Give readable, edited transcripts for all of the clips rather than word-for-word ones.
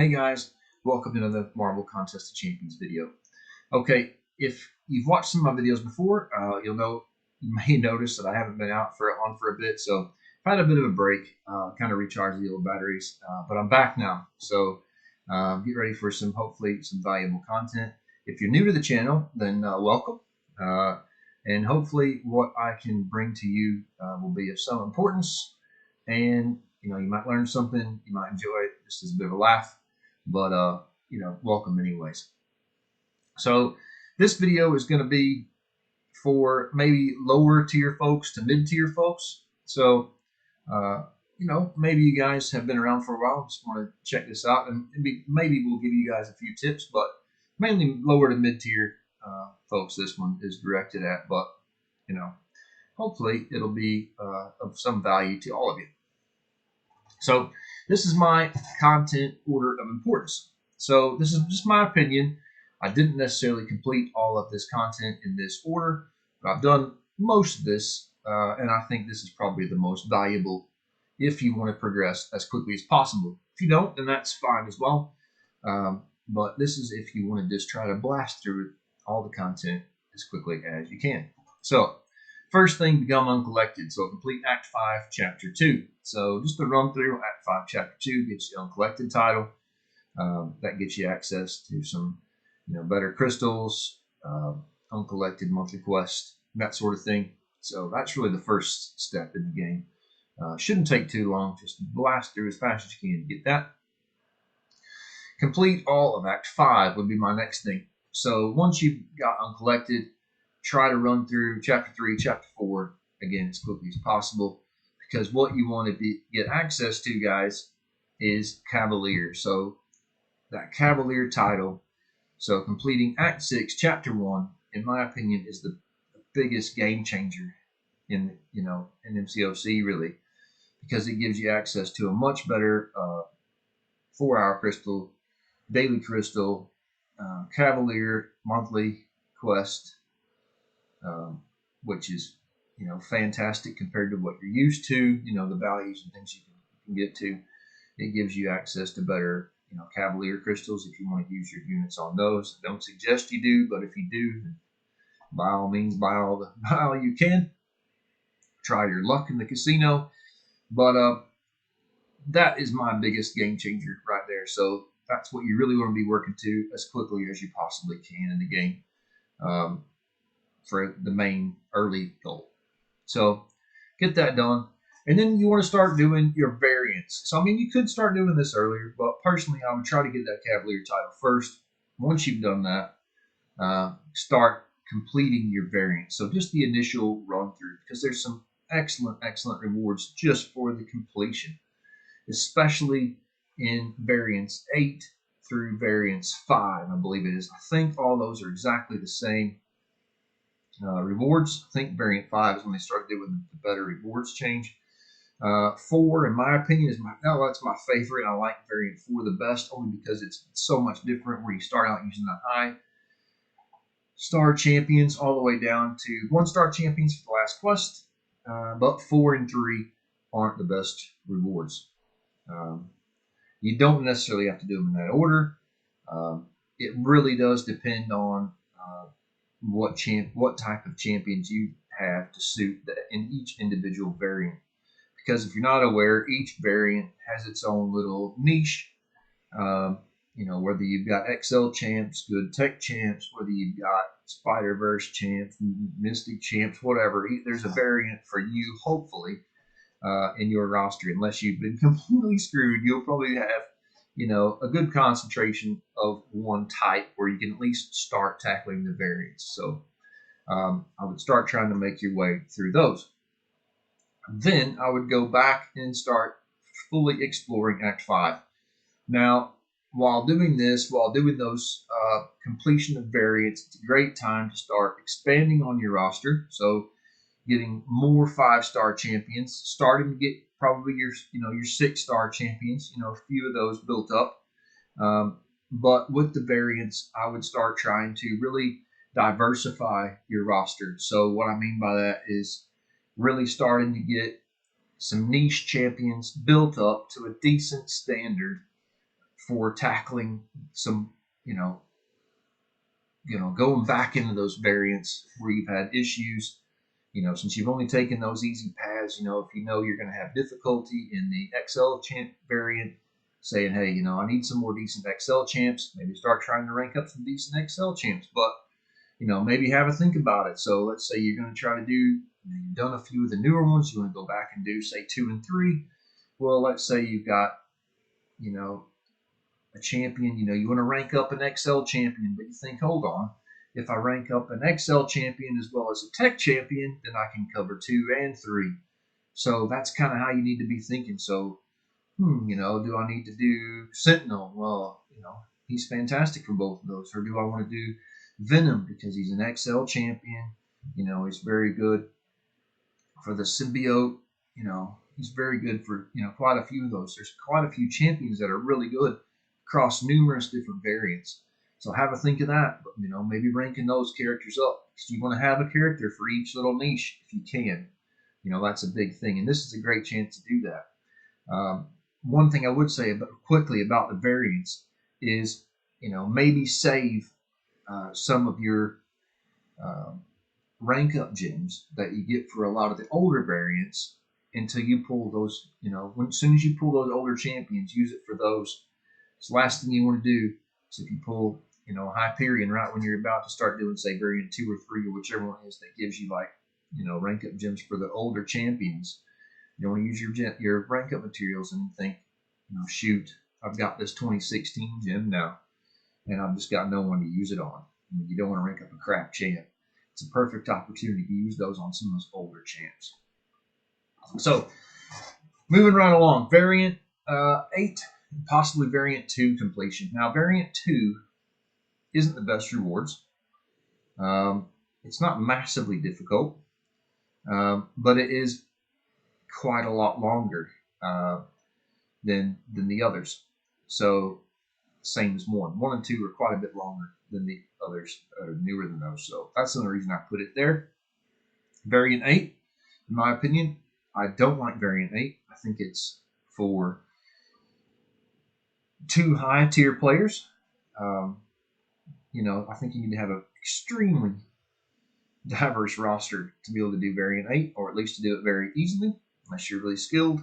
Hey guys, welcome to another Marvel Contest of Champions video. Okay, if you've watched some of my videos before, you may notice that I haven't been on for a bit, so I've had a bit of a break, kind of recharge the old batteries, but I'm back now. So get ready for hopefully some valuable content. If you're new to the channel, then welcome, and hopefully what I can bring to you will be of some importance, and you might learn something, you might enjoy it just as a bit of a laugh. But welcome anyways. So this video is going to be for maybe lower tier folks to mid tier folks. So maybe you guys have been around for a while, just want to check this out, and maybe we'll give you guys a few tips, but mainly lower to mid tier folks this one is directed at. But hopefully it'll be of some value to all of you. So this is my content order of importance. So this is just my opinion. I didn't necessarily complete all of this content in this order, but I've done most of this, and I think this is probably the most valuable if you want to progress as quickly as possible. If you don't, then that's fine as well. But this is if you want to just try to blast through all the content as quickly as you can. So first thing, become uncollected. So complete Act 5, Chapter 2. So just to run through, Act 5, Chapter 2 gets you uncollected title. That gets you access to some, better crystals, uncollected monthly quest, that sort of thing. So that's really the first step in the game. Shouldn't take too long. Just blast through as fast as you can to get that. Complete all of Act 5 would be my next thing. So once you've got uncollected, try to run through Chapter 3, Chapter 4 again as quickly as possible, because what you want to get access to, guys, is Cavalier. So that Cavalier title. So completing Act 6, Chapter 1, in my opinion, is the biggest game changer in MCOC, really, because it gives you access to a much better 4-hour crystal, daily crystal, Cavalier monthly quest, which is fantastic compared to what you're used to. The values and things you can get to. It gives you access to better Cavalier crystals if you want to use your units on those. I don't suggest you do, but if you do, then by all means, buy all you can. Try your luck in the casino, but that is my biggest game changer right there. So that's what you really want to be working to as quickly as you possibly can in the game, for the main early goal. So get that done. And then you want to start doing your variants. So, you could start doing this earlier, but personally, I would try to get that Cavalier title first. Once you've done that, start completing your variants. So just the initial run through, because there's some excellent rewards just for the completion, especially in variants 8 through variants 5, I believe it is. I think all those are exactly the same rewards. I think variant 5 is when they start doing the better rewards change. 4, in my opinion, that's my favorite. I like variant 4 the best, only because it's so much different, where you start out using the high star champions all the way down to 1-star champions for the last quest, but 4 and 3 aren't the best rewards. You don't necessarily have to do them in that order. It really does depend on what type of champions you have to suit in each individual variant. Because if you're not aware, each variant has its own little niche. Whether you've got XL champs, good tech champs, whether you've got Spider-Verse champs, Mystic champs, whatever, there's a variant for you, hopefully, in your roster. Unless you've been completely screwed, you'll probably have, a good concentration of one type where you can at least start tackling the variants. So I would start trying to make your way through those. Then I would go back and start fully exploring Act 5. Now, while doing those completion of variants, it's a great time to start expanding on your roster. So getting more 5-star champions, starting to get probably your 6-star champions, a few of those built up. But with the variants, I would start trying to really diversify your roster. So what I mean by that is really starting to get some niche champions built up to a decent standard for tackling some, going back into those variants where you've had issues. Since you've only taken those easy paths, if you know you're going to have difficulty in the XL champ variant, saying, hey, I need some more decent XL champs, maybe start trying to rank up some decent XL champs, but, maybe have a think about it. So let's say you're going to try to do, you've done a few of the newer ones, you want to go back and do, say, 2 and 3. Well, let's say you've got, a champion, you want to rank up an XL champion, but you think, hold on, if I rank up an XL champion as well as a tech champion, then I can cover 2 and 3. So that's kind of how you need to be thinking. So, do I need to do Sentinel? Well, he's fantastic for both of those. Or do I want to do Venom because he's an XL champion? He's very good for the symbiote. He's very good for, quite a few of those. There's quite a few champions that are really good across numerous different variants. So have a think of that, but, maybe ranking those characters up, because you want to have a character for each little niche if you can. That's a big thing, and this is a great chance to do that. One thing I would say quickly about the variants is, maybe save some of your rank up gems that you get for a lot of the older variants until you pull those, as soon as you pull those older champions, use it for those. It's the last thing you want to do is if you pull, Hyperion right when you're about to start doing, say, variant 2 or 3 or whichever one it is that gives you, like, rank up gems for the older champions. You don't want to use your rank up materials and think, shoot, I've got this 2016 gem now, and I've just got no one to use it on. You don't want to rank up a crap champ. It's a perfect opportunity to use those on some of those older champs. So, moving right along, variant 8, possibly variant 2 completion. Now, variant 2 isn't the best rewards. It's not massively difficult, but it is quite a lot longer than the others. So same as 1. 1 and 2 are quite a bit longer than the others, newer than those. So that's the only reason I put it there. Variant 8, in my opinion, I don't like variant 8. I think it's for too high tier players. I think you need to have an extremely diverse roster to be able to do variant 8, or at least to do it very easily, unless you're really skilled,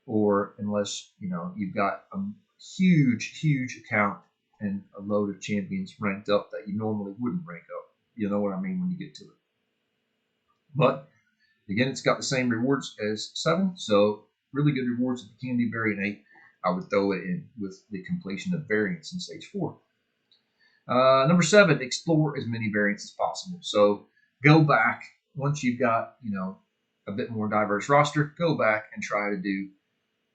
or unless you've got a huge account and a load of champions ranked up that you normally wouldn't rank up. You know what I mean when you get to it. But again, it's got the same rewards as 7, so really good rewards. If you can do variant 8, I would throw it in with the completion of variants in stage 4. Number 7, explore as many variants as possible. So go back once you've got a bit more diverse roster. Go back and try to do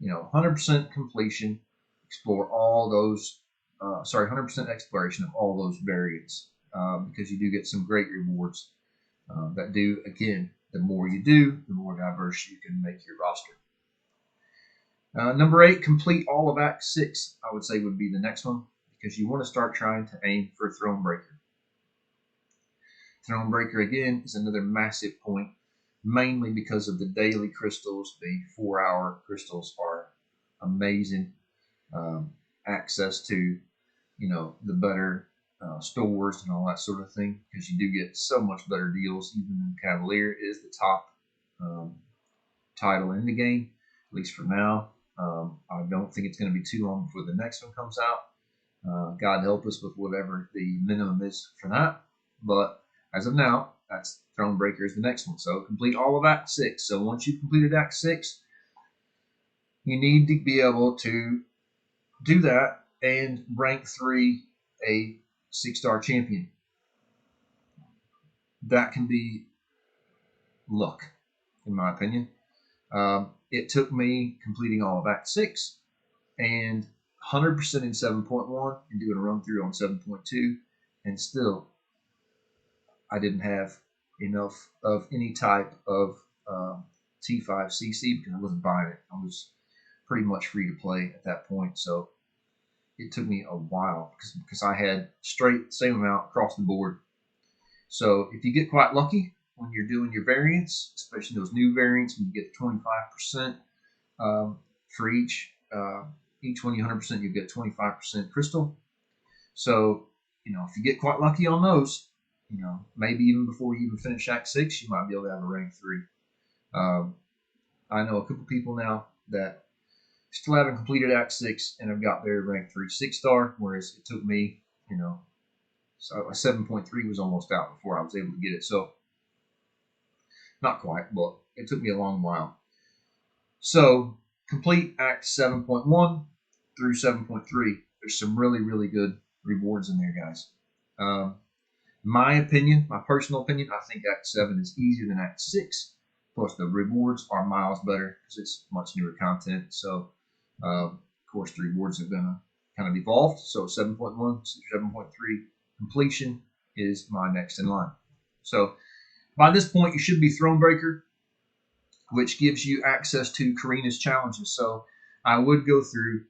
100% completion. Explore all those. 100% exploration of all those variants because you do get some great rewards that do, again, the more you do, the more diverse you can make your roster. Number 8, complete all of Act 6, I would say would be the next one, because you want to start trying to aim for Thronebreaker. Thronebreaker, again, is another massive point, mainly because of the daily crystals. The 4-hour crystals are amazing. Access to, the better stores and all that sort of thing, because you do get so much better deals. Even Cavalier is the top title in the game, at least for now. I don't think it's going to be too long before the next one comes out. God help us with whatever the minimum is for that. But as of now, that's Thronebreaker is the next one. So complete all of Act 6. So once you've completed Act 6, you need to be able to do that and rank 3 a 6-star champion. That can be luck, in my opinion. It took me completing all of Act 6 and 100% in 7.1 and doing a run through on 7.2, and still I didn't have enough of any type of T5CC because I wasn't buying it. I was pretty much free to play at that point, so it took me a while because I had straight same amount across the board. So if you get quite lucky when you're doing your variants, especially those new variants, when you get 25% for each Each one you 100%, you get 25% crystal. So, if you get quite lucky on those, maybe even before you even finish Act 6, you might be able to have a rank 3. I know a couple people now that still haven't completed Act 6 and have got their rank 3 6-star, whereas it took me, so a 7.3 was almost out before I was able to get it. So, not quite, but it took me a long while. So, complete Act 7.1 through 7.3. There's some really, really good rewards in there, guys. My opinion, my personal opinion, I think Act 7 is easier than Act 6. Plus, the rewards are miles better because it's much newer content. So, of course, the rewards are going to kind of evolve. So, 7.1 to 7.3 completion is my next in line. So, by this point, you should be Thronebreaker, which gives you access to Karina's challenges. So, I would go through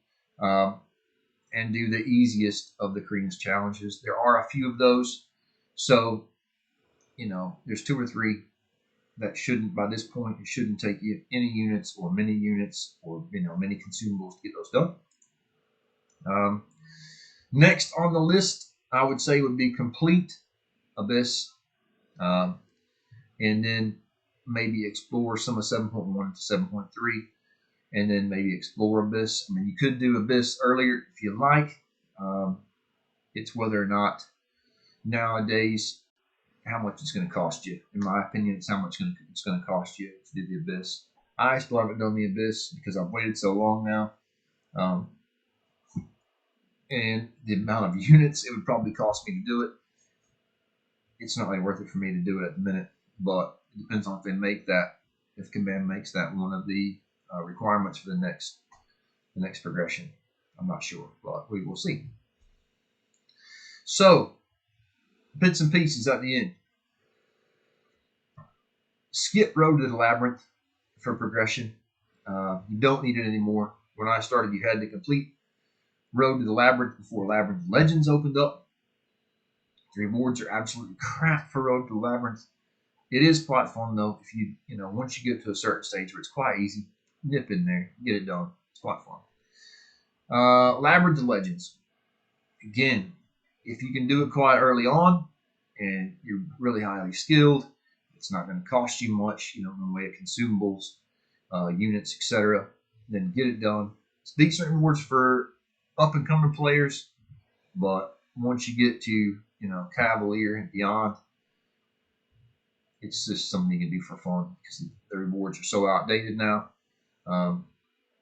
and do the easiest of the Karina's challenges. There are a few of those. So, there's 2 or 3 that shouldn't, by this point, it shouldn't take you any units or many units or, many consumables to get those done. Next on the list, I would say would be complete Abyss. And then maybe explore some of 7.1 to 7.3. And then maybe explore Abyss. I mean, you could do Abyss earlier if you like. It's whether or not nowadays how much it's going to cost you. In my opinion, it's how much it's going to cost you to do the Abyss. I still haven't done the Abyss because I've waited so long now. And the amount of units it would probably cost me to do it, it's not really worth it for me to do it at the minute. But it depends on if they make that, if Command makes that one of the requirements for the next progression. I'm not sure, but we will see. So, bits and pieces at the end. Skip Road to the Labyrinth for progression. You don't need it anymore. When I started, you had to complete Road to the Labyrinth before Labyrinth Legends opened up. The rewards are absolutely crap for Road to the Labyrinth. It is quite fun though. If you once you get to a certain stage where it's quite easy, nip in there, get it done. It's quite fun. Labyrinth Legends. Again, if you can do it quite early on and you're really highly skilled, it's not going to cost you much, in the way of consumables, units, etc. Then get it done. It's decent rewards for up-and-coming players, but once you get to, Cavalier and beyond, it's just something you can do for fun because the rewards are so outdated now.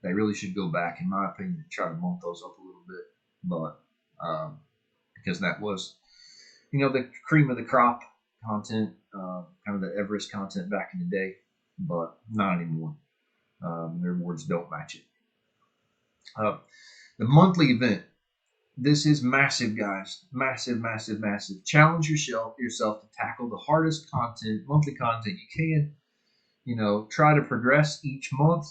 They really should go back, in my opinion, and try to bump those up a little bit. But because that was, the cream of the crop content, kind of the Everest content back in the day, but not anymore. The rewards don't match it. The monthly event. This is massive, guys. Massive, massive, massive. Challenge yourself to tackle the hardest monthly content you can. Try to progress each month.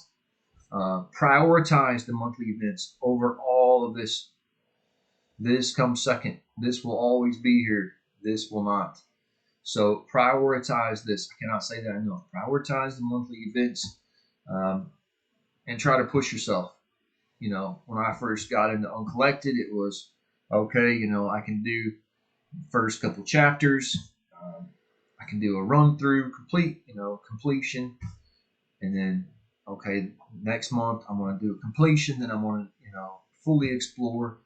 Prioritize the monthly events over all of this. This comes second. This will always be here. This will not. So prioritize this. I cannot say that enough. Prioritize the monthly events and try to push yourself. When I first got into Uncollected, it was, okay, I can do the first couple chapters. I can do a run through, completion. And then, okay, next month I'm going to do a completion. Then I'm going to, fully explore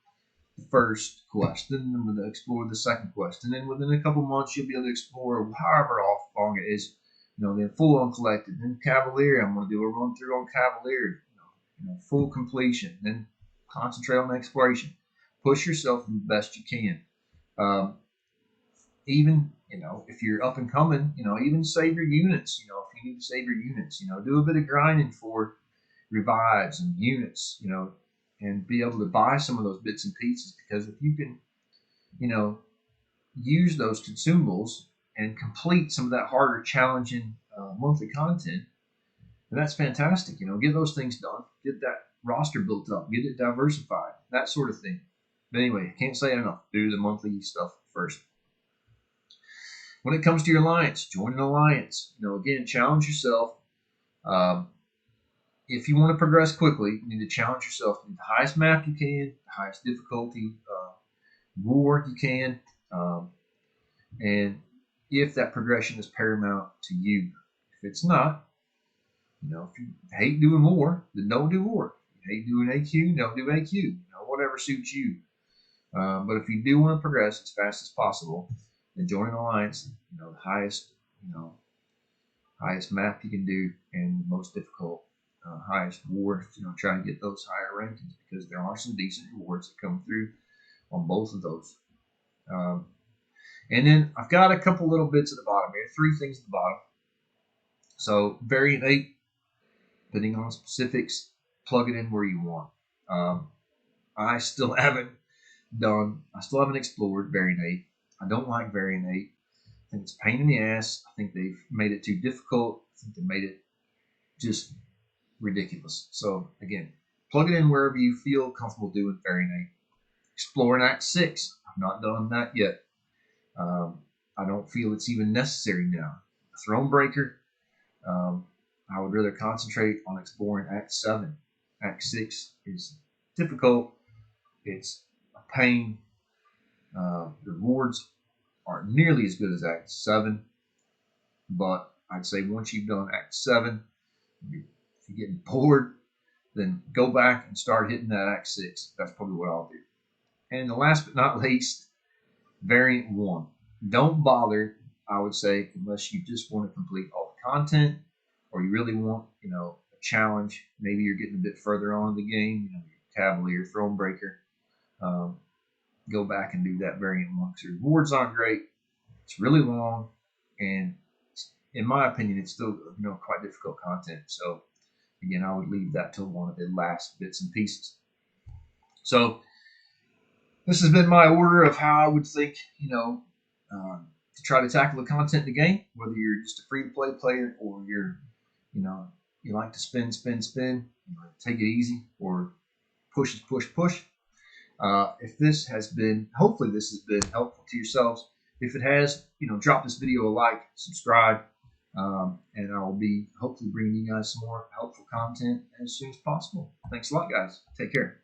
the first quest. Then I'm going to explore the second quest. And then within a couple months, you'll be able to explore however long it is, then full Uncollected. Then Cavalier, I'm going to do a run through on Cavalier. Full completion, then concentrate on the exploration. Push yourself the best you can. Even, if you're up and coming, even save your units. If you need to save your units, do a bit of grinding for revives and units, and be able to buy some of those bits and pieces. Because if you can, use those consumables and complete some of that harder, challenging monthly content, and that's fantastic. Get those things done. Get that roster built up. Get it diversified. That sort of thing. But anyway, I can't say it enough. Do the monthly stuff first. When it comes to your alliance, join an alliance. Again, challenge yourself. if you want to progress quickly, you need to challenge yourself. You need the highest map you can, the highest difficulty, rule work you can, um, and if that progression is paramount to you. If it's not, if you hate doing war, then don't do war. If you hate doing AQ, don't do AQ. Whatever suits you. But if you do want to progress as fast as possible, then join an alliance. The highest map you can do, and the most difficult, highest rewards. Try to get those higher rankings because there are some decent rewards that come through on both of those. Um, and then I've got a couple little bits at the bottom here, 3 things at the bottom. So variant 8, depending on specifics, plug it in where you want. I still haven't explored variant 8. I don't like variant 8. I think it's a pain in the ass. I think they've made it too difficult. I think they made it just ridiculous. So again, plug it in wherever you feel comfortable doing variant 8. Exploring Act 6. I've not done that yet. I don't feel it's even necessary now. Thronebreaker, I would rather concentrate on exploring Act 7. Act 6 is difficult. It's a pain. The rewards aren't nearly as good as Act 7, but I'd say once you've done Act 7, if you're getting bored, then go back and start hitting that Act 6. That's probably what I'll do. And the last but not least, Variant 1. Don't bother, I would say, unless you just want to complete all the content or you really want, a challenge. Maybe you're getting a bit further on in the game, Cavalier, Thronebreaker. Go back and do that Variant 1 because the rewards aren't great. It's really long, and in my opinion, it's still quite difficult content. So again, I would leave that to one of the last bits and pieces. So this has been my order of how I would think, to try to tackle the content in the game, whether you're just a free-to-play player or you're, you like to spin, take it easy, or push. If this has been, hopefully this has been helpful to yourselves. If it has, drop this video a like, subscribe, and I'll be hopefully bringing you guys some more helpful content as soon as possible. Thanks a lot, guys. Take care.